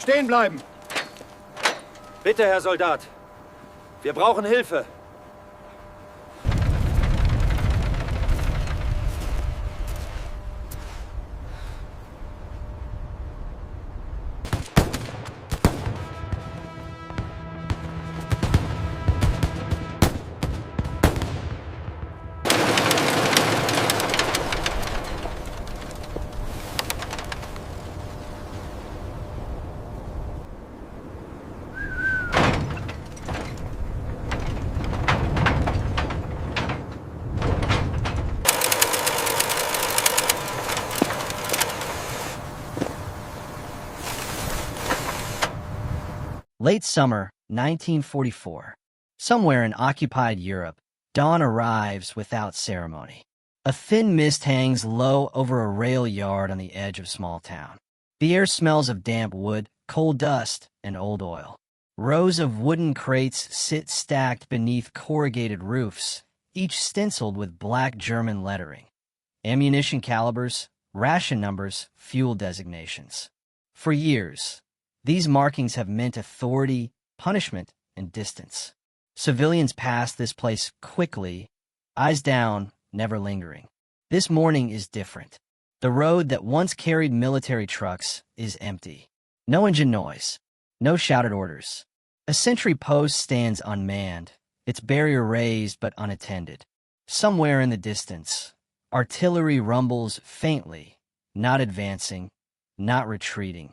Stehen bleiben! Bitte, Herr Soldat. Wir brauchen Hilfe. Late summer, 1944. Somewhere in occupied Europe, dawn arrives without ceremony. A thin mist hangs low over a rail yard on the edge of small town. The air smells of damp wood, coal dust, and old oil. Rows of wooden crates sit stacked beneath corrugated roofs, each stenciled with black German lettering. Ammunition calibers, ration numbers, fuel designations. For years, these markings have meant authority, punishment, and distance. Civilians pass this place quickly, eyes down, never lingering. This morning is different. The road that once carried military trucks is empty. No engine noise, no shouted orders. A sentry post stands unmanned, its barrier raised but unattended. Somewhere in the distance, artillery rumbles faintly, not advancing, not retreating,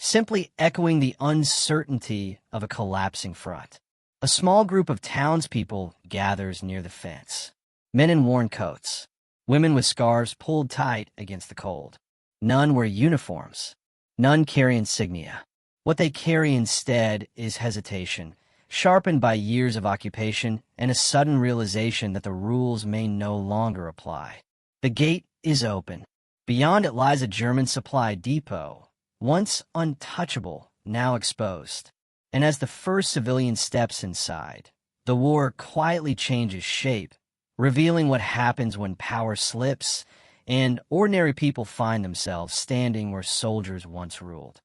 simply echoing the uncertainty of a collapsing front. A small group of townspeople gathers near the fence. Men in worn coats, women with scarves pulled tight against the cold. None wear uniforms. None carry insignia. What they carry instead is hesitation, sharpened by years of occupation and a sudden realization that the rules may no longer apply. The gate is open. Beyond it lies a German supply depot, once untouchable, now exposed. And as the first civilian steps inside, the war quietly changes shape, revealing what happens when power slips and ordinary people find themselves standing where soldiers once ruled.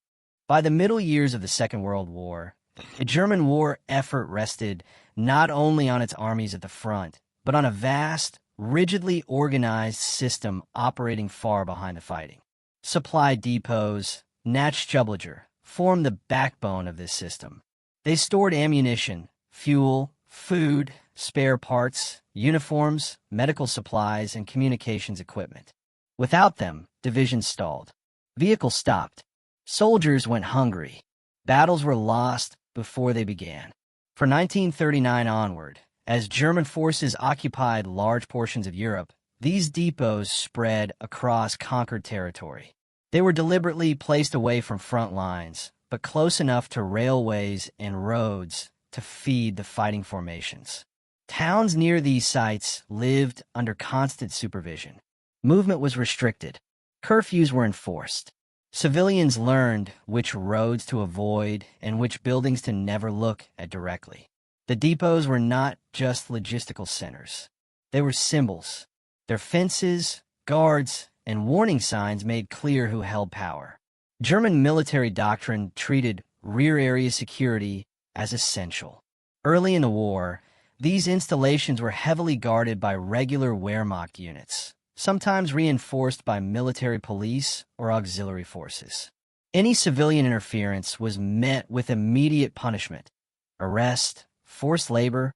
By the middle years of the Second World War, the German war effort rested not only on its armies at the front, but on a vast, rigidly organized system operating far behind the fighting. Supply depots, Nachtschublage, formed the backbone of this system. They stored ammunition, fuel, food, spare parts, uniforms, medical supplies, and communications equipment. Without them, divisions stalled. Vehicles stopped. Soldiers went hungry. Battles were lost before they began. From 1939 onward, as German forces occupied large portions of Europe, these depots spread across conquered territory. They were deliberately placed away from front lines, but close enough to railways and roads to feed the fighting formations. Towns near these sites lived under constant supervision. Movement was restricted. Curfews were enforced. Civilians learned which roads to avoid and which buildings to never look at directly. The depots were not just logistical centers. They were symbols. Their fences, guards, and warning signs made clear who held power. German military doctrine treated rear area security as essential. Early in the war, these installations were heavily guarded by regular Wehrmacht units, sometimes reinforced by military police or auxiliary forces. Any civilian interference was met with immediate punishment, arrest, forced labor,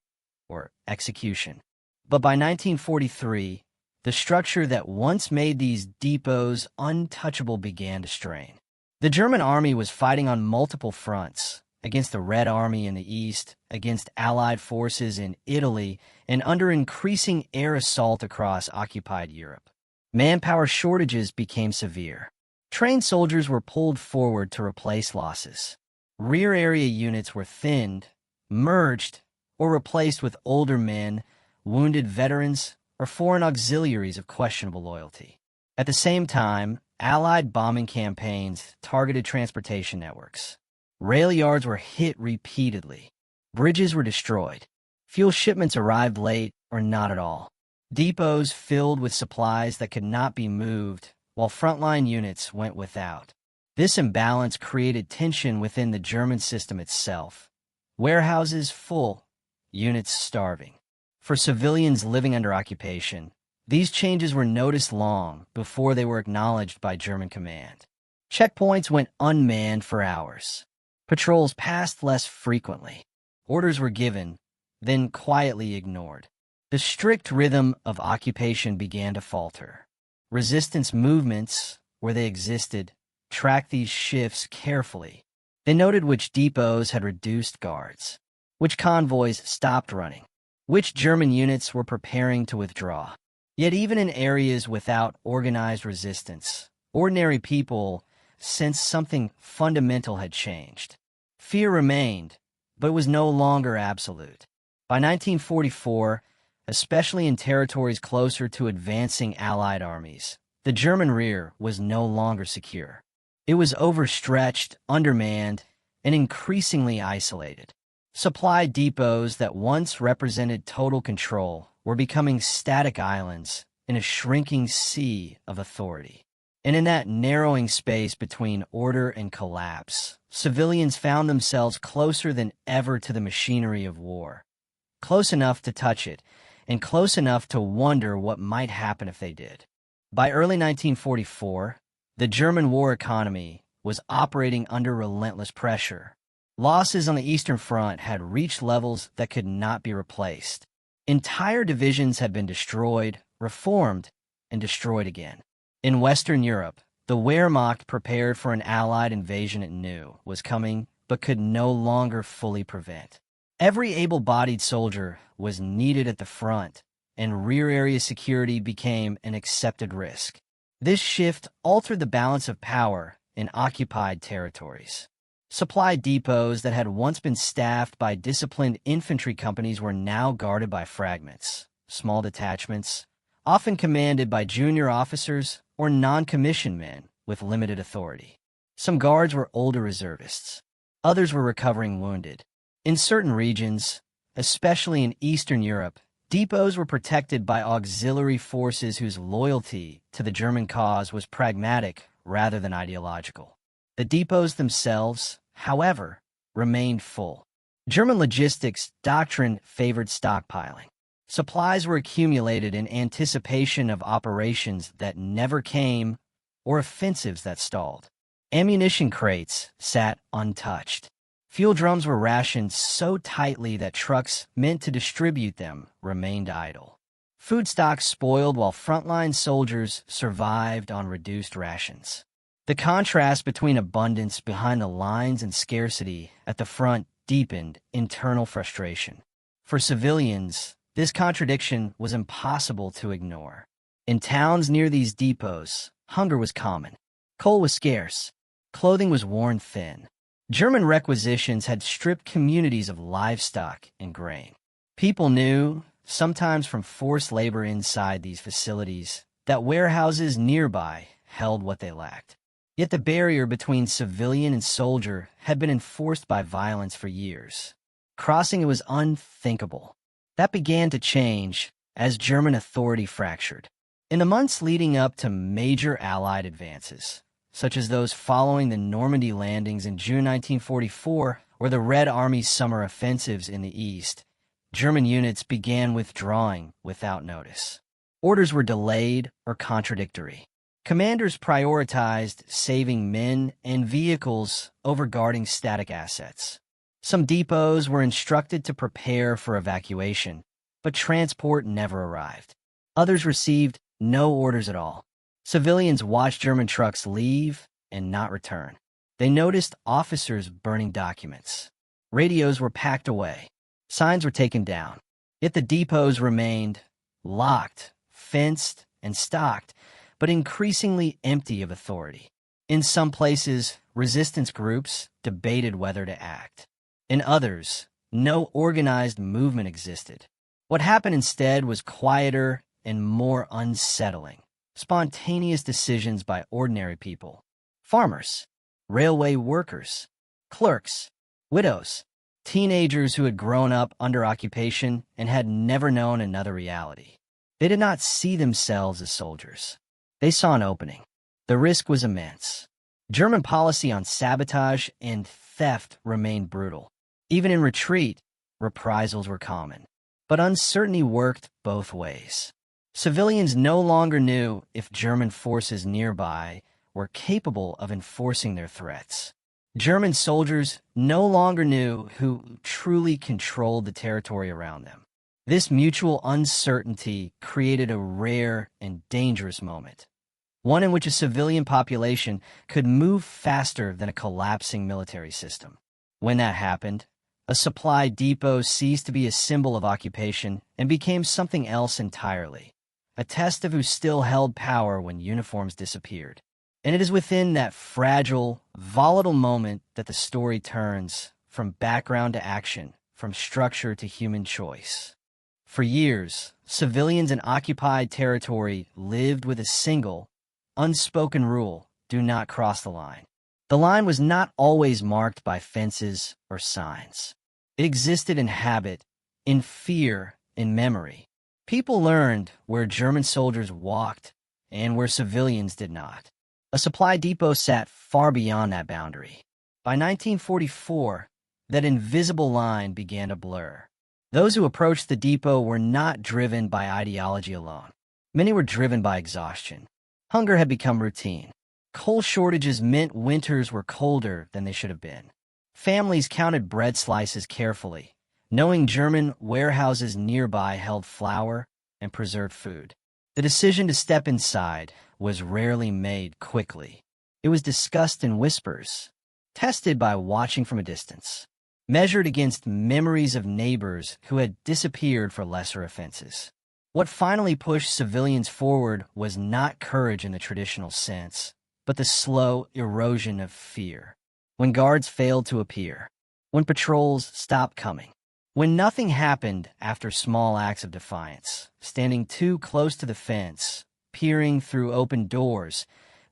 or execution. But by 1943, the structure that once made these depots untouchable began to strain. The German army was fighting on multiple fronts, against the Red Army in the east, against Allied forces in Italy, and under increasing air assault across occupied Europe. Manpower shortages became severe. Trained soldiers were pulled forward to replace losses. Rear area units were thinned, merged, or replaced with older men, wounded veterans, or foreign auxiliaries of questionable loyalty. At the same time, Allied bombing campaigns targeted transportation networks. Rail yards were hit repeatedly. Bridges were destroyed. Fuel shipments arrived late or not at all. Depots filled with supplies that could not be moved, while frontline units went without. This imbalance created tension within the German system itself. Warehouses full, units starving. For civilians living under occupation, these changes were noticed long before they were acknowledged by German command. Checkpoints went unmanned for hours. Patrols passed less frequently. Orders were given, then quietly ignored. The strict rhythm of occupation began to falter. Resistance movements, where they existed, tracked these shifts carefully. They noted which depots had reduced guards, which convoys stopped running, which German units were preparing to withdraw. Yet even in areas without organized resistance, ordinary people sensed something fundamental had changed. Fear remained, but was no longer absolute. By 1944, especially in territories closer to advancing Allied armies, the German rear was no longer secure. It was overstretched, undermanned, and increasingly isolated. Supply depots that once represented total control were becoming static islands in a shrinking sea of authority. And in that narrowing space between order and collapse, civilians found themselves closer than ever to the machinery of war. Close enough to touch it, and close enough to wonder what might happen if they did. By early 1944, the German war economy was operating under relentless pressure. Losses on the Eastern Front had reached levels that could not be replaced. Entire divisions had been destroyed, reformed, and destroyed again. In Western Europe, the Wehrmacht prepared for an Allied invasion it knew was coming, but could no longer fully prevent. Every able-bodied soldier was needed at the front, and rear area security became an accepted risk. This shift altered the balance of power in occupied territories. Supply depots that had once been staffed by disciplined infantry companies were now guarded by fragments, small detachments, often commanded by junior officers or non-commissioned men with limited authority. Some guards were older reservists. Others were recovering wounded. In certain regions, especially in Eastern Europe, depots were protected by auxiliary forces whose loyalty to the German cause was pragmatic rather than ideological. The depots themselves, however, remained full. German logistics doctrine favored stockpiling. Supplies were accumulated in anticipation of operations that never came or offensives that stalled. Ammunition crates sat untouched. Fuel drums were rationed so tightly that trucks meant to distribute them remained idle. Food stocks spoiled while frontline soldiers survived on reduced rations. The contrast between abundance behind the lines and scarcity at the front deepened internal frustration. For civilians, this contradiction was impossible to ignore. In towns near these depots, hunger was common. Coal was scarce. Clothing was worn thin. German requisitions had stripped communities of livestock and grain. People knew, sometimes from forced labor inside these facilities, that warehouses nearby held what they lacked. Yet the barrier between civilian and soldier had been enforced by violence for years. Crossing it was unthinkable. That began to change as German authority fractured. In the months leading up to major Allied advances, such as those following the Normandy landings in June 1944 or the Red Army's summer offensives in the East, German units began withdrawing without notice. Orders were delayed or contradictory. Commanders prioritized saving men and vehicles over guarding static assets. Some depots were instructed to prepare for evacuation, but transport never arrived. Others received no orders at all. Civilians watched German trucks leave and not return. They noticed officers burning documents. Radios were packed away. Signs were taken down. Yet the depots remained locked, fenced, and stocked, but increasingly empty of authority. In some places, resistance groups debated whether to act. In others, no organized movement existed. What happened instead was quieter and more unsettling. Spontaneous decisions by ordinary people. Farmers, railway workers, clerks, widows, teenagers who had grown up under occupation and had never known another reality. They did not see themselves as soldiers. They saw an opening. The risk was immense. German policy on sabotage and theft remained brutal. Even in retreat, reprisals were common. But uncertainty worked both ways. Civilians no longer knew if German forces nearby were capable of enforcing their threats. German soldiers no longer knew who truly controlled the territory around them. This mutual uncertainty created a rare and dangerous moment, one in which a civilian population could move faster than a collapsing military system. When that happened, a supply depot ceased to be a symbol of occupation and became something else entirely, a test of who still held power when uniforms disappeared. And it is within that fragile, volatile moment that the story turns from background to action, from structure to human choice. For years, civilians in occupied territory lived with a single, unspoken rule: do not cross the line. The line was not always marked by fences or signs. It existed in habit, in fear, in memory. People learned where German soldiers walked and where civilians did not. A supply depot sat far beyond that boundary. By 1944, that invisible line began to blur. Those who approached the depot were not driven by ideology alone. Many were driven by exhaustion. Hunger had become routine. Coal shortages meant winters were colder than they should have been. Families counted bread slices carefully, knowing German warehouses nearby held flour and preserved food. The decision to step inside was rarely made quickly. It was discussed in whispers, tested by watching from a distance, measured against memories of neighbors who had disappeared for lesser offenses. What finally pushed civilians forward was not courage in the traditional sense, but the slow erosion of fear. When guards failed to appear, when patrols stopped coming, when nothing happened after small acts of defiance, standing too close to the fence, peering through open doors,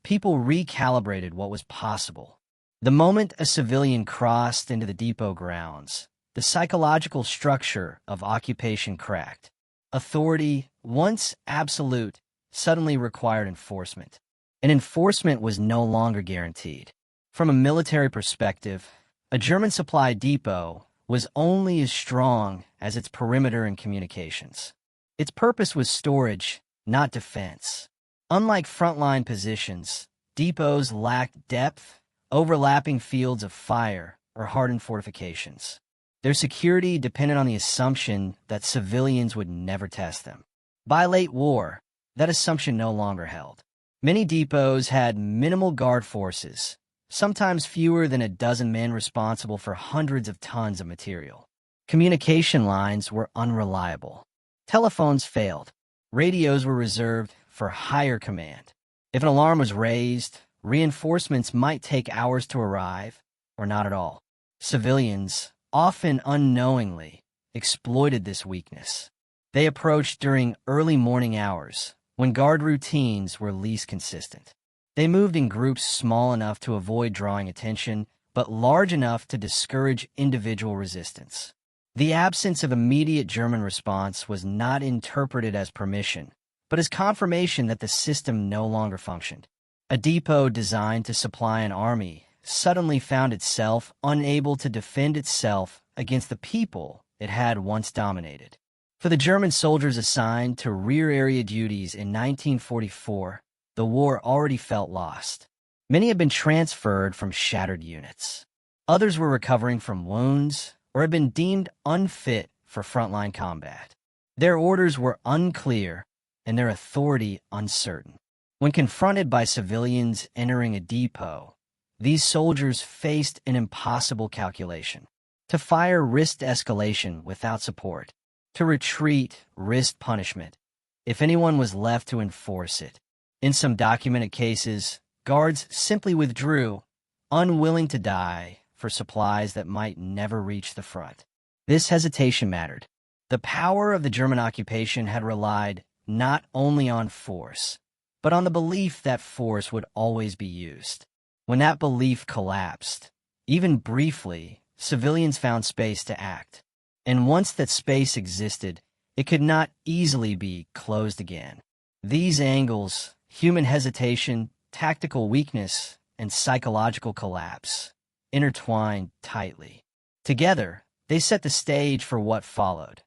people recalibrated what was possible. The moment a civilian crossed into the depot grounds, the psychological structure of occupation cracked. Authority, once absolute, suddenly required enforcement. And enforcement was no longer guaranteed. From a military perspective, a German supply depot was only as strong as its perimeter and communications. Its purpose was storage, not defense. Unlike frontline positions, depots lacked depth, overlapping fields of fire, or hardened fortifications. Their security depended on the assumption that civilians would never test them. By late war, that assumption no longer held. Many depots had minimal guard forces, sometimes fewer than a dozen men responsible for hundreds of tons of material. Communication lines were unreliable. Telephones failed. Radios were reserved for higher command. If an alarm was raised, reinforcements might take hours to arrive, or not at all. Civilians, often unknowingly, exploited this weakness. They approached during early morning hours, when guard routines were least consistent. They moved in groups small enough to avoid drawing attention, but large enough to discourage individual resistance. The absence of immediate German response was not interpreted as permission, but as confirmation that the system no longer functioned. A depot designed to supply an army suddenly found itself unable to defend itself against the people it had once dominated. For the German soldiers assigned to rear area duties in 1944, the war already felt lost. Many had been transferred from shattered units. Others were recovering from wounds or had been deemed unfit for frontline combat. Their orders were unclear and their authority uncertain. When confronted by civilians entering a depot, these soldiers faced an impossible calculation. To fire risked escalation without support. To retreat risked punishment, if anyone was left to enforce it. In some documented cases, guards simply withdrew, unwilling to die for supplies that might never reach the front. This hesitation mattered. The power of the German occupation had relied not only on force, but on the belief that force would always be used. When that belief collapsed, even briefly, civilians found space to act. And once that space existed, it could not easily be closed again. These angles, human hesitation, tactical weakness, and psychological collapse, intertwined tightly. Together, they set the stage for what followed.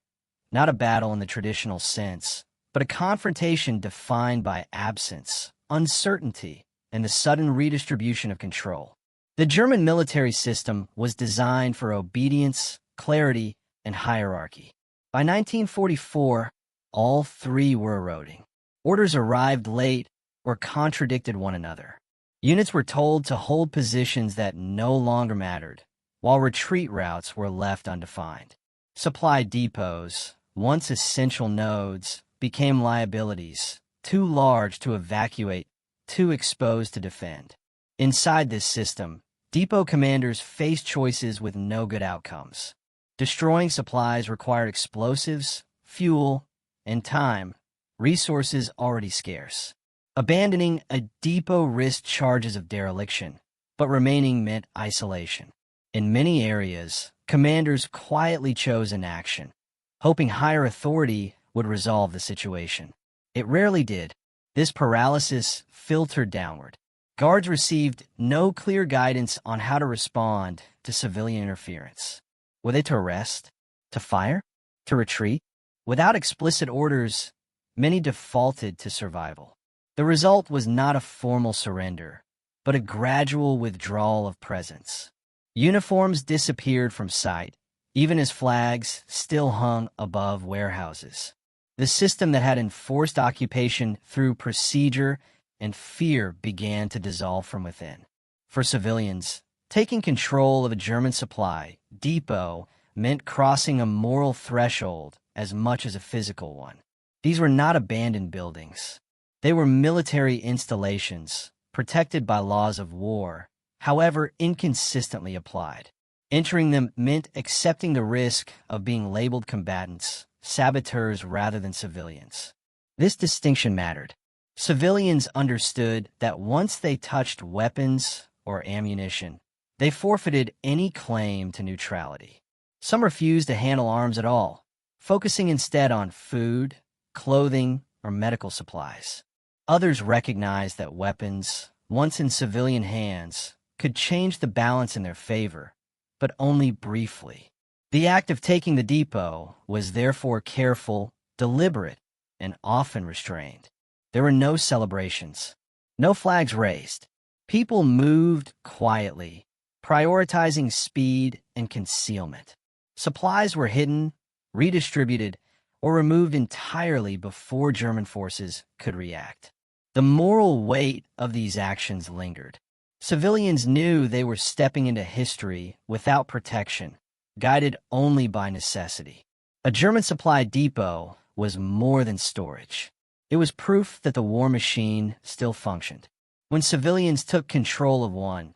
Not a battle in the traditional sense, but a confrontation defined by absence, uncertainty, and the sudden redistribution of control. The German military system was designed for obedience, clarity, and hierarchy. By 1944, all three were eroding. Orders arrived late or contradicted one another. Units were told to hold positions that no longer mattered, while retreat routes were left undefined. Supply depots, once essential nodes, became liabilities, too large to evacuate, too exposed to defend. Inside this system, depot commanders faced choices with no good outcomes. Destroying supplies required explosives, fuel, and time, resources already scarce. Abandoning a depot risked charges of dereliction, but remaining meant isolation. In many areas, commanders quietly chose inaction, hoping higher authority would resolve the situation. It rarely did. This paralysis filtered downward. Guards received no clear guidance on how to respond to civilian interference. Were they to arrest? To fire? To retreat? Without explicit orders, many defaulted to survival. The result was not a formal surrender, but a gradual withdrawal of presence. Uniforms disappeared from sight, even as flags still hung above warehouses. The system that had enforced occupation through procedure and fear began to dissolve from within. For civilians, taking control of a German supply depot meant crossing a moral threshold as much as a physical one. These were not abandoned buildings. They were military installations, protected by laws of war, however inconsistently applied. Entering them meant accepting the risk of being labeled combatants, saboteurs rather than civilians. This distinction mattered. Civilians understood that once they touched weapons or ammunition, they forfeited any claim to neutrality. Some refused to handle arms at all, focusing instead on food, clothing, or medical supplies. Others recognized that weapons, once in civilian hands, could change the balance in their favor, but only briefly. The act of taking the depot was therefore careful, deliberate, and often restrained. There were no celebrations, no flags raised. People moved quietly, prioritizing speed and concealment. Supplies were hidden, redistributed, or removed entirely before German forces could react. The moral weight of these actions lingered. Civilians knew they were stepping into history without protection, guided only by necessity. A German supply depot was more than storage. It was proof that the war machine still functioned. When civilians took control of one,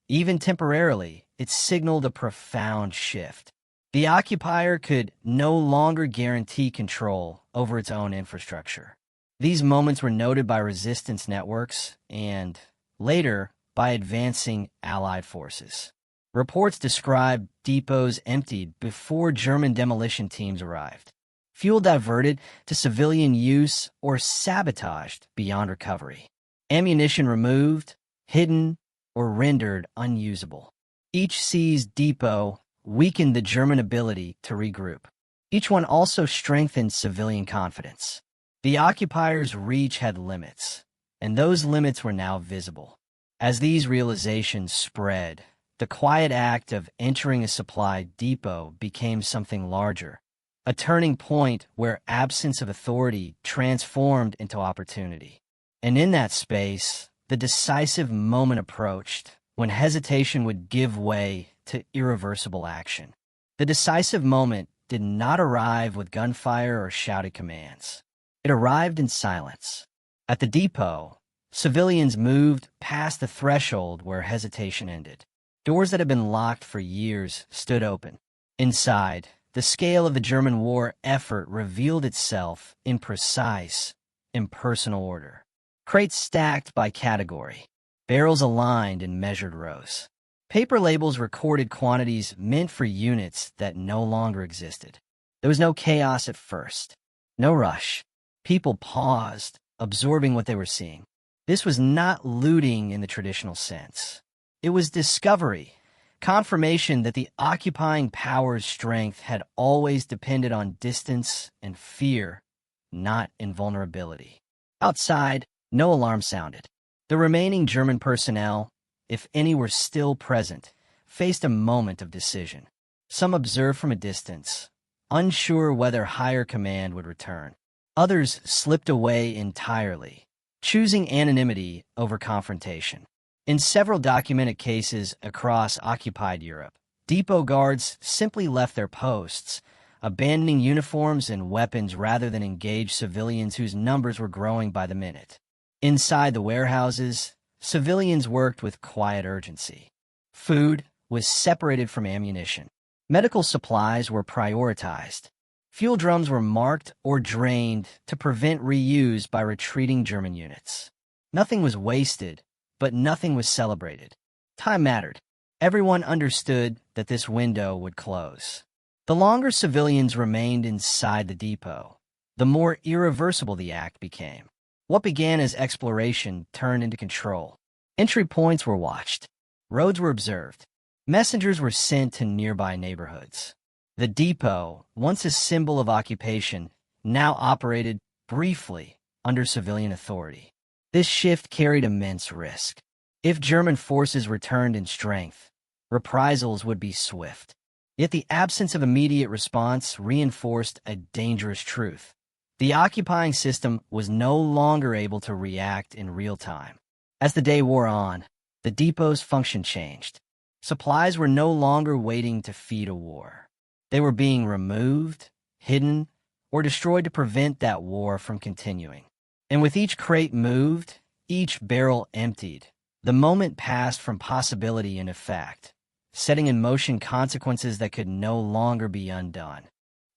even temporarily, it signaled a profound shift. The occupier could no longer guarantee control over its own infrastructure. These moments were noted by resistance networks and, later, by advancing Allied forces. Reports described depots emptied before German demolition teams arrived, fuel diverted to civilian use or sabotaged beyond recovery, ammunition removed, hidden, or rendered unusable. Each seized depot weakened the German ability to regroup. Each one also strengthened civilian confidence. The occupiers' reach had limits, and those limits were now visible. As these realizations spread, the quiet act of entering a supply depot became something larger, a turning point where absence of authority transformed into opportunity. And in that space, the decisive moment approached when hesitation would give way to irreversible action. The decisive moment did not arrive with gunfire or shouted commands. It arrived in silence. At the depot, civilians moved past the threshold where hesitation ended. Doors that had been locked for years stood open. Inside, the scale of the German war effort revealed itself in precise, impersonal order. Crates stacked by category, barrels aligned in measured rows. Paper labels recorded quantities meant for units that no longer existed. There was no chaos at first, no rush. People paused, absorbing what they were seeing. This was not looting in the traditional sense. It was discovery, confirmation that the occupying power's strength had always depended on distance and fear, not invulnerability. Outside, no alarm sounded. The remaining German personnel, if any were still present, faced a moment of decision. Some observed from a distance, unsure whether higher command would return. Others slipped away entirely, choosing anonymity over confrontation. In several documented cases across occupied Europe, depot guards simply left their posts, abandoning uniforms and weapons rather than engage civilians whose numbers were growing by the minute. Inside the warehouses, civilians worked with quiet urgency. Food was separated from ammunition. Medical supplies were prioritized. Fuel drums were marked or drained to prevent reuse by retreating German units. Nothing was wasted, but nothing was celebrated. Time mattered. Everyone understood that this window would close. The longer civilians remained inside the depot, the more irreversible the act became. What began as exploration turned into control. Entry points were watched. Roads were observed. Messengers were sent to nearby neighborhoods. The depot, once a symbol of occupation, now operated briefly under civilian authority. This shift carried immense risk. If German forces returned in strength, reprisals would be swift. Yet the absence of immediate response reinforced a dangerous truth. The occupying system was no longer able to react in real time. As the day wore on, the depot's function changed. Supplies were no longer waiting to feed a war. They were being removed, hidden, or destroyed to prevent that war from continuing. And with each crate moved, each barrel emptied, the moment passed from possibility into fact, setting in motion consequences that could no longer be undone.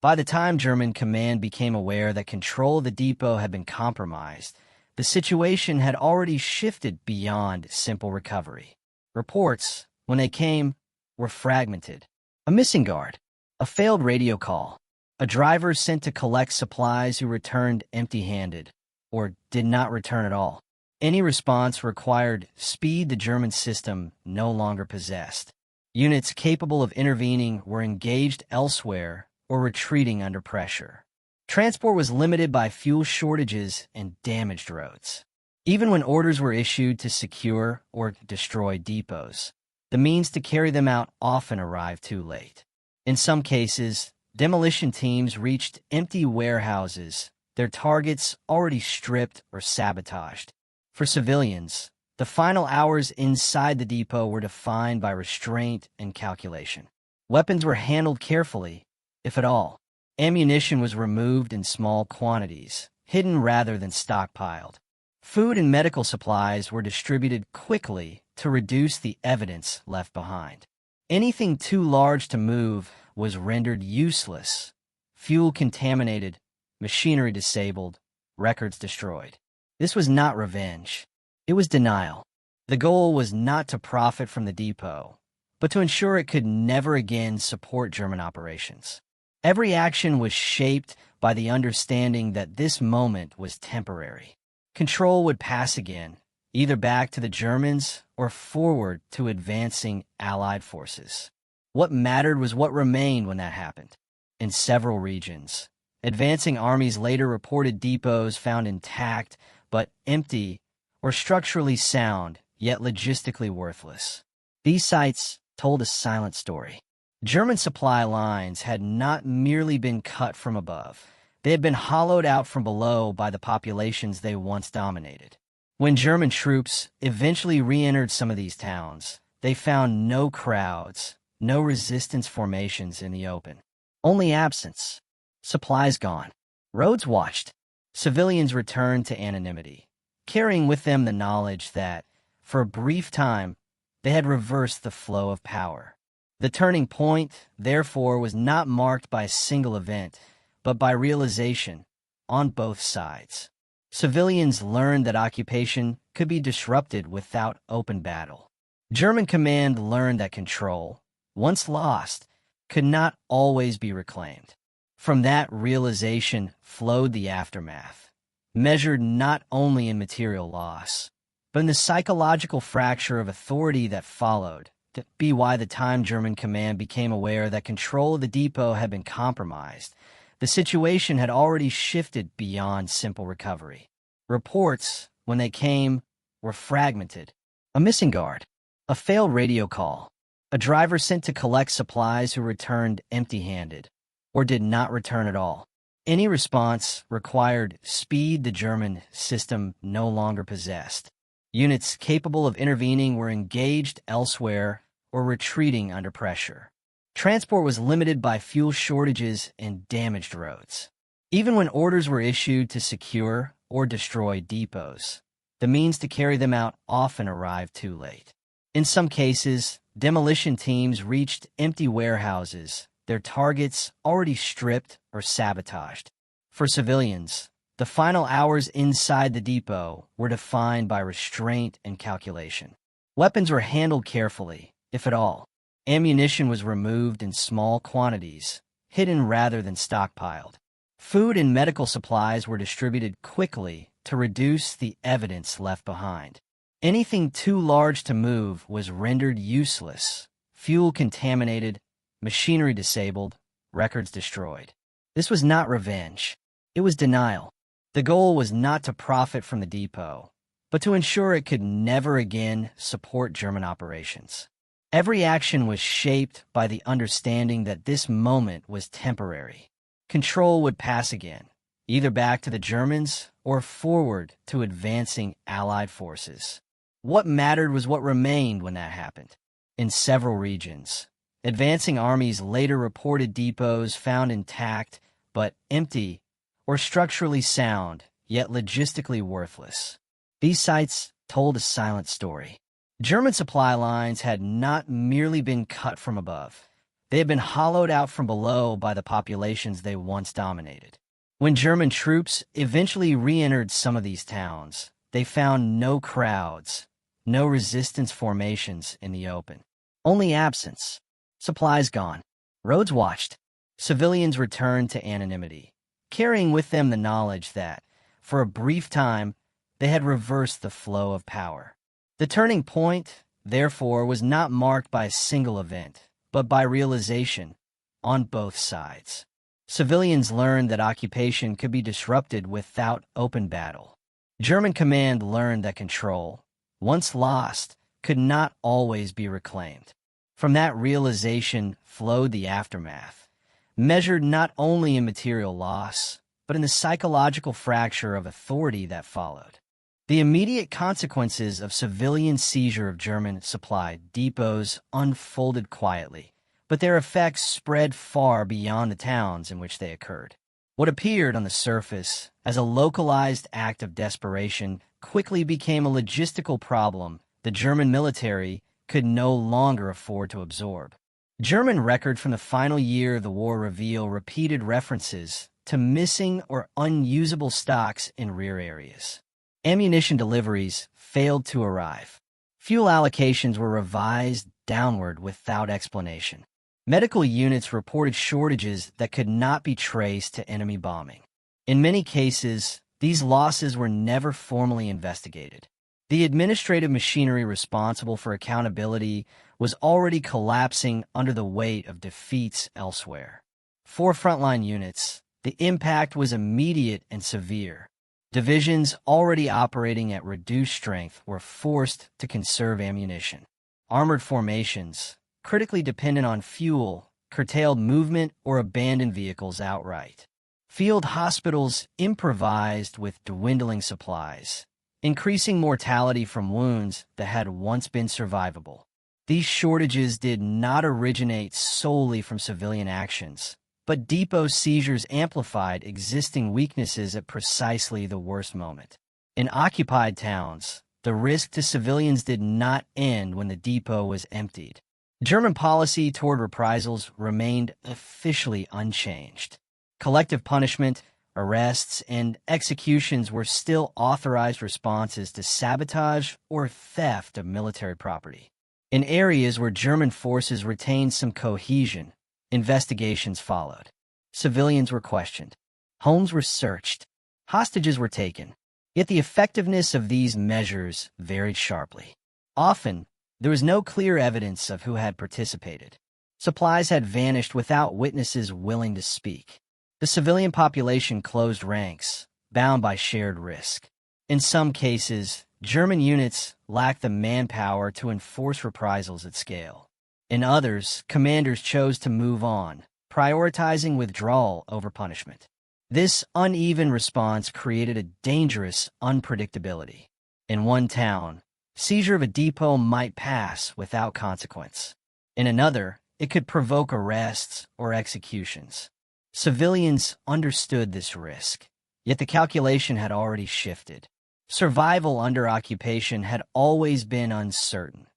By the time German command became aware that control of the depot had been compromised, the situation had already shifted beyond simple recovery. Reports, when they came, were fragmented. A missing guard, a failed radio call, a driver sent to collect supplies who returned empty-handed, or did not return at all. Any response required speed the German system no longer possessed. Units capable of intervening were engaged elsewhere or retreating under pressure. Transport was limited by fuel shortages and damaged roads. Even when orders were issued to secure or destroy depots, the means to carry them out often arrived too late. In some cases, demolition teams reached empty warehouses, their targets already stripped or sabotaged. For civilians, the final hours inside the depot were defined by restraint and calculation. Weapons were handled carefully, if at all. Ammunition was removed in small quantities, hidden rather than stockpiled. Food and medical supplies were distributed quickly to reduce the evidence left behind. Anything too large to move was rendered useless. Fuel contaminated, machinery disabled, records destroyed. This was not revenge. It was denial. The goal was not to profit from the depot, but to ensure it could never again support German operations. Every action was shaped by the understanding that this moment was temporary. Control would pass again, either back to the Germans or forward to advancing Allied forces. What mattered was what remained when that happened. In several regions, advancing armies later reported depots found intact but empty or structurally sound, yet logistically worthless. These sites told a silent story. German supply lines had not merely been cut from above. They had been hollowed out from below by the populations they once dominated. When German troops eventually re-entered some of these towns, they found no crowds, no resistance formations in the open. Only absence. Supplies gone. Roads watched. Civilians returned to anonymity, carrying with them the knowledge that, for a brief time, they had reversed the flow of power. The turning point, therefore, was not marked by a single event, but by realization on both sides. Civilians learned that occupation could be disrupted without open battle. German command learned that control, once lost, could not always be reclaimed. From that realization flowed the aftermath, measured not only in material loss, but in the psychological fracture of authority that followed, to be why the time German command became aware that control of the depot had been compromised, the situation had already shifted beyond simple recovery. Reports, when they came, were fragmented. A missing guard, a failed radio call, a driver sent to collect supplies who returned empty-handed, or did not return at all. Any response required speed the German system no longer possessed. Units capable of intervening were engaged elsewhere or retreating under pressure. Transport was limited by fuel shortages and damaged roads. Even when orders were issued to secure or destroy depots, the means to carry them out often arrived too late. In some cases, demolition teams reached empty warehouses, their targets already stripped or sabotaged. For civilians, the final hours inside the depot were defined by restraint and calculation. Weapons were handled carefully, if at all. Ammunition was removed in small quantities, hidden rather than stockpiled. Food and medical supplies were distributed quickly to reduce the evidence left behind. Anything too large to move was rendered useless, fuel contaminated, machinery disabled, records destroyed. This was not revenge. It was denial. The goal was not to profit from the depot, but to ensure it could never again support German operations. Every action was shaped by the understanding that this moment was temporary. Control would pass again, either back to the Germans or forward to advancing Allied forces. What mattered was what remained when that happened. In several regions, advancing armies later reported depots found intact but empty or structurally sound, yet logistically worthless. These sites told a silent story. German supply lines had not merely been cut from above. They had been hollowed out from below by the populations they once dominated. When German troops eventually re-entered some of these towns, they found no crowds, no resistance formations in the open. Only absence. Supplies gone. Roads watched. Civilians returned to anonymity, carrying with them the knowledge that, for a brief time, they had reversed the flow of power. The turning point, therefore, was not marked by a single event, but by realization on both sides. Civilians learned that occupation could be disrupted without open battle. German command learned that control, once lost, could not always be reclaimed. From that realization flowed the aftermath, measured not only in material loss, but in the psychological fracture of authority that followed. The immediate consequences of civilian seizure of German supply depots unfolded quietly, but their effects spread far beyond the towns in which they occurred. What appeared on the surface as a localized act of desperation quickly became a logistical problem the German military could no longer afford to absorb. German record from the final year of the war reveal repeated references to missing or unusable stocks in rear areas. Ammunition deliveries failed to arrive. Fuel allocations were revised downward without explanation. Medical units reported shortages that could not be traced to enemy bombing. In many cases, these losses were never formally investigated. The administrative machinery responsible for accountability was already collapsing under the weight of defeats elsewhere. For frontline units, the impact was immediate and severe. Divisions already operating at reduced strength were forced to conserve ammunition. Armored formations, critically dependent on fuel, curtailed movement or abandoned vehicles outright. Field hospitals improvised with dwindling supplies, increasing mortality from wounds that had once been survivable. These shortages did not originate solely from civilian actions, but depot seizures amplified existing weaknesses at precisely the worst moment. In occupied towns, the risk to civilians did not end when the depot was emptied. German policy toward reprisals remained officially unchanged. Collective punishment, arrests, and executions were still authorized responses to sabotage or theft of military property. In areas where German forces retained some cohesion, investigations followed. Civilians were questioned. Homes were searched. Hostages were taken. Yet the effectiveness of these measures varied sharply. Often, there was no clear evidence of who had participated. Supplies had vanished without witnesses willing to speak. The civilian population closed ranks, bound by shared risk. In some cases, German units lacked the manpower to enforce reprisals at scale. In others, commanders chose to move on, prioritizing withdrawal over punishment. This uneven response created a dangerous unpredictability. In one town, seizure of a depot might pass without consequence. In another, it could provoke arrests or executions. Civilians understood this risk, yet the calculation had already shifted. Survival under occupation had always been uncertain.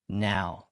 Now,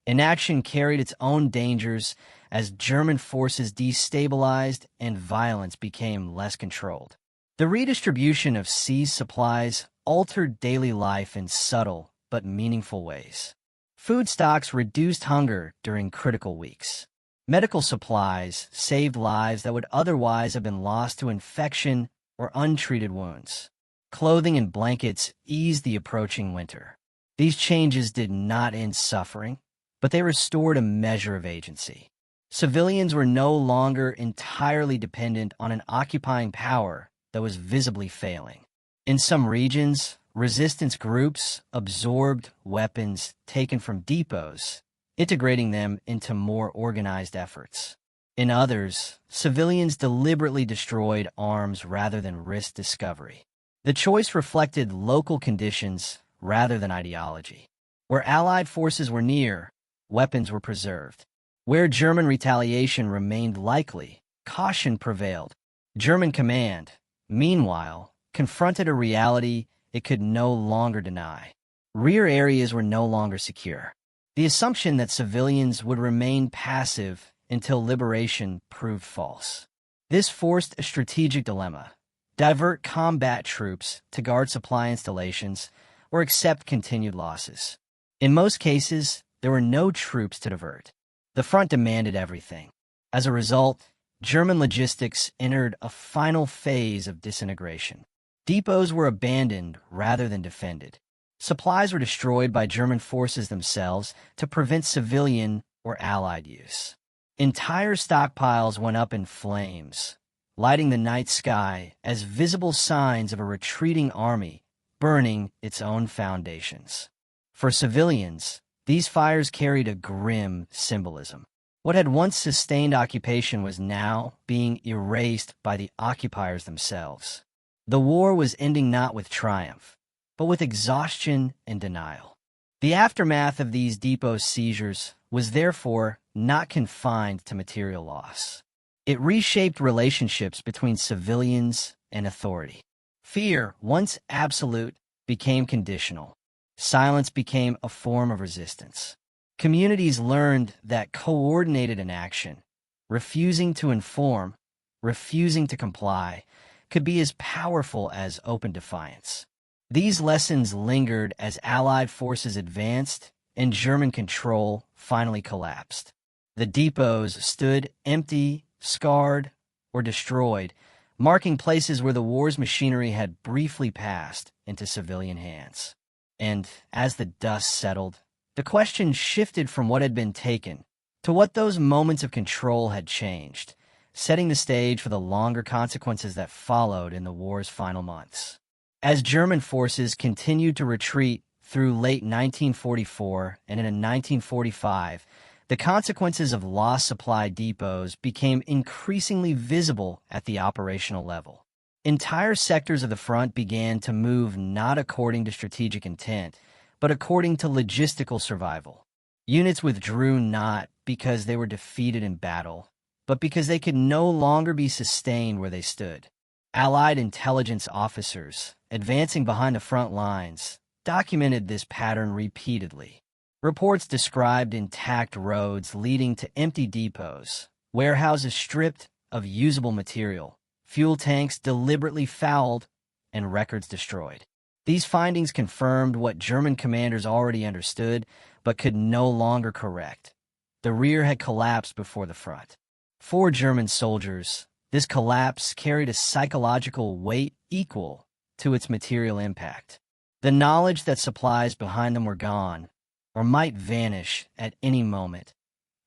inaction carried its own dangers as German forces destabilized and violence became less controlled. The redistribution of seized supplies altered daily life in subtle but meaningful ways. Food stocks reduced hunger during critical weeks. Medical supplies saved lives that would otherwise have been lost to infection or untreated wounds. Clothing and blankets eased the approaching winter. These changes did not end suffering, but they restored a measure of agency. Civilians were no longer entirely dependent on an occupying power that was visibly failing. In some regions, resistance groups absorbed weapons taken from depots, integrating them into more organized efforts. In others, civilians deliberately destroyed arms rather than risk discovery. The choice reflected local conditions rather than ideology. Where Allied forces were near, weapons were preserved. Where German retaliation remained likely, caution prevailed. German command, meanwhile, confronted a reality it could no longer deny. Rear areas were no longer secure. The assumption that civilians would remain passive until liberation proved false. This forced a strategic dilemma: divert combat troops to guard supply installations or accept continued losses. In most cases, there were no troops to divert. The front demanded everything. As a result, German logistics entered a final phase of disintegration. Depots were abandoned rather than defended. Supplies were destroyed by German forces themselves to prevent civilian or Allied use. Entire stockpiles went up in flames, lighting the night sky as visible signs of a retreating army burning its own foundations. For civilians, these fires carried a grim symbolism. What had once sustained occupation was now being erased by the occupiers themselves. The war was ending not with triumph, but with exhaustion and denial. The aftermath of these depot seizures was therefore not confined to material loss. It reshaped relationships between civilians and authority. Fear, once absolute, became conditional. Silence became a form of resistance. Communities learned that coordinated inaction, refusing to inform, refusing to comply, could be as powerful as open defiance. These lessons lingered as Allied forces advanced and German control finally collapsed. The depots stood empty, scarred, or destroyed, marking places where the war's machinery had briefly passed into civilian hands. And as the dust settled, the question shifted from what had been taken to what those moments of control had changed, setting the stage for the longer consequences that followed in the war's final months. As German forces continued to retreat through late 1944 and into 1945, the consequences of lost supply depots became increasingly visible at the operational level. Entire sectors of the front began to move not according to strategic intent, but according to logistical survival. Units withdrew not because they were defeated in battle, but because they could no longer be sustained where they stood. Allied intelligence officers, advancing behind the front lines, documented this pattern repeatedly. Reports described intact roads leading to empty depots, warehouses stripped of usable material, fuel tanks deliberately fouled, and records destroyed. These findings confirmed what German commanders already understood, but could no longer correct. The rear had collapsed before the front. For German soldiers, this collapse carried a psychological weight equal to its material impact. The knowledge that supplies behind them were gone, or might vanish at any moment,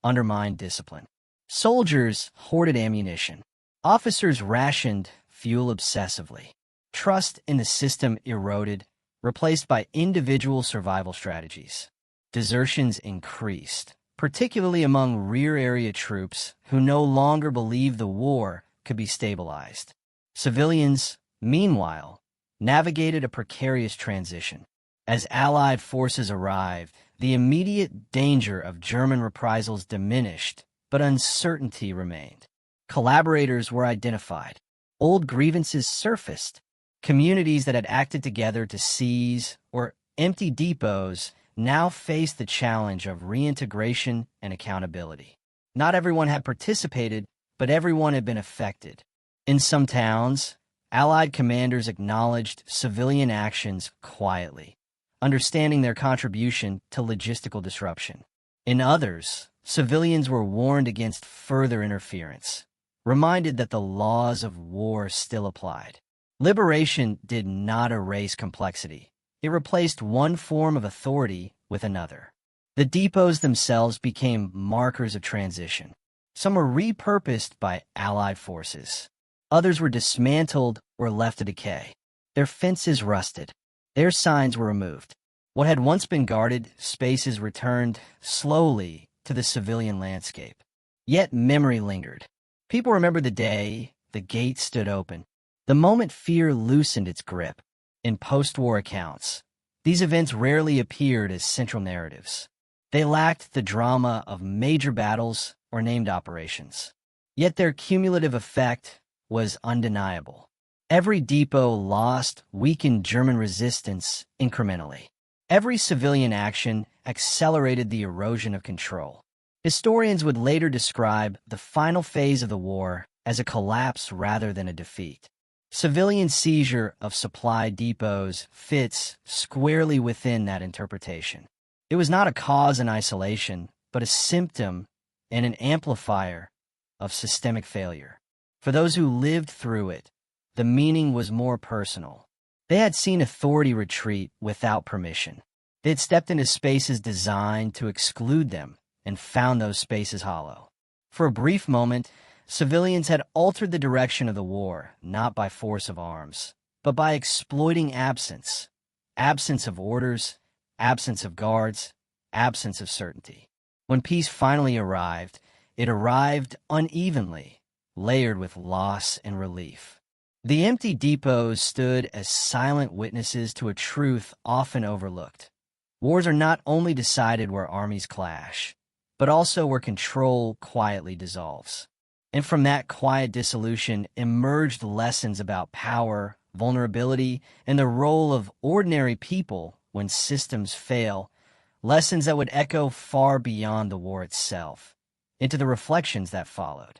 undermined discipline. Soldiers hoarded ammunition. Officers rationed fuel obsessively. Trust in the system eroded, replaced by individual survival strategies. Desertions increased, particularly among rear-area troops who no longer believed the war could be stabilized. Civilians, meanwhile, navigated a precarious transition. As Allied forces arrived, the immediate danger of German reprisals diminished, but uncertainty remained. Collaborators were identified. Old grievances surfaced. Communities that had acted together to seize or empty depots now faced the challenge of reintegration and accountability. Not everyone had participated, but everyone had been affected. In some towns, Allied commanders acknowledged civilian actions quietly, understanding their contribution to logistical disruption. In others, civilians were warned against further interference, reminded that the laws of war still applied. Liberation did not erase complexity. It replaced one form of authority with another. The depots themselves became markers of transition. Some were repurposed by Allied forces. Others were dismantled or left to decay. Their fences rusted. Their signs were removed. What had once been guarded spaces returned slowly to the civilian landscape. Yet memory lingered. People remembered the day the gate stood open, the moment fear loosened its grip. In post-war accounts, these events rarely appeared as central narratives. They lacked the drama of major battles or named operations. Yet their cumulative effect was undeniable. Every depot lost weakened German resistance incrementally. Every civilian action accelerated the erosion of control. Historians would later describe the final phase of the war as a collapse rather than a defeat. Civilian seizure of supply depots fits squarely within that interpretation. It was not a cause in isolation, but a symptom and an amplifier of systemic failure. For those who lived through it, the meaning was more personal. They had seen authority retreat without permission. They had stepped into spaces designed to exclude them and found those spaces hollow. For a brief moment, civilians had altered the direction of the war, not by force of arms, but by exploiting absence. Absence of orders, absence of guards, absence of certainty. When peace finally arrived, it arrived unevenly, layered with loss and relief. The empty depots stood as silent witnesses to a truth often overlooked. Wars are not only decided where armies clash, but also where control quietly dissolves. And from that quiet dissolution emerged lessons about power, vulnerability, and the role of ordinary people when systems fail, lessons that would echo far beyond the war itself, into the reflections that followed.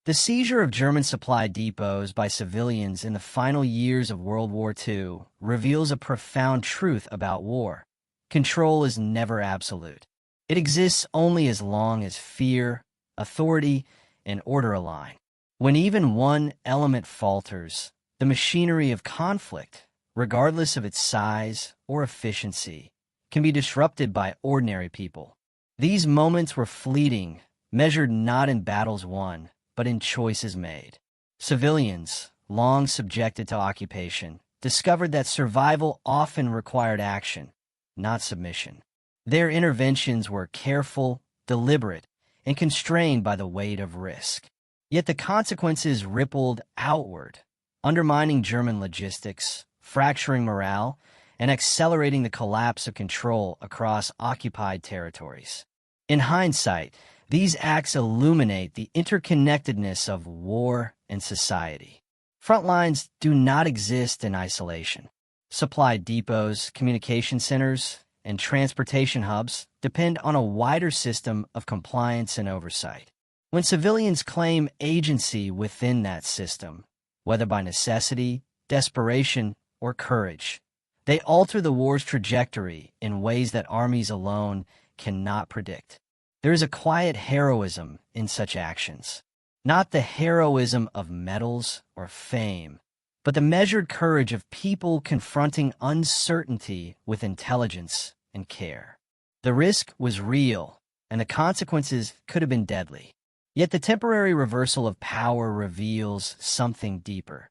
The seizure of German supply depots by civilians in the final years of World War II reveals a profound truth about war. Control is never absolute. It exists only as long as fear, authority, and order align. When even one element falters, the machinery of conflict, regardless of its size or efficiency, can be disrupted by ordinary people. These moments were fleeting, measured not in battles won, but in choices made. Civilians, long subjected to occupation, discovered that survival often required action, not submission. Their interventions were careful, deliberate, and constrained by the weight of risk. Yet the consequences rippled outward, undermining German logistics, fracturing morale, and accelerating the collapse of control across occupied territories. In hindsight, these acts illuminate the interconnectedness of war and society. Front lines do not exist in isolation. Supply depots, communication centers, and transportation hubs depend on a wider system of compliance and oversight. When civilians claim agency within that system, whether by necessity, desperation, or courage, they alter the war's trajectory in ways that armies alone cannot predict. There is a quiet heroism in such actions, not the heroism of medals or fame, but the measured courage of people confronting uncertainty with intelligence and care. The risk was real, and the consequences could have been deadly. Yet the temporary reversal of power reveals something deeper.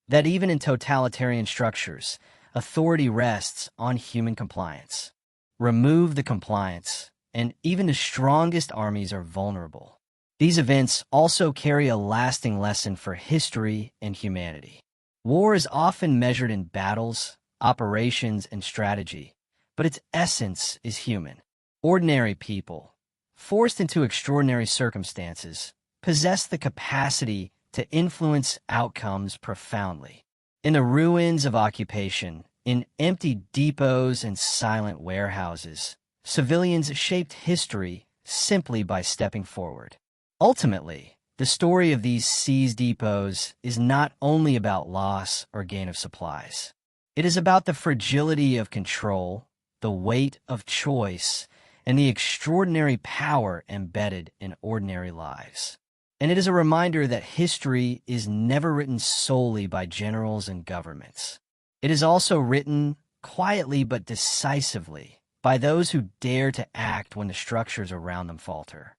That even in totalitarian structures, authority rests on human compliance. Remove the compliance, and even the strongest armies are vulnerable. These events also carry a lasting lesson for history and humanity. War is often measured in battles, operations, and strategy, but its essence is human. Ordinary people, forced into extraordinary circumstances, possess the capacity to influence outcomes profoundly. In the ruins of occupation, in empty depots and silent warehouses, civilians shaped history simply by stepping forward. Ultimately, the story of these seized depots is not only about loss or gain of supplies. It is about the fragility of control, the weight of choice, and the extraordinary power embedded in ordinary lives. And it is a reminder that history is never written solely by generals and governments. It is also written quietly but decisively by those who dare to act when the structures around them falter.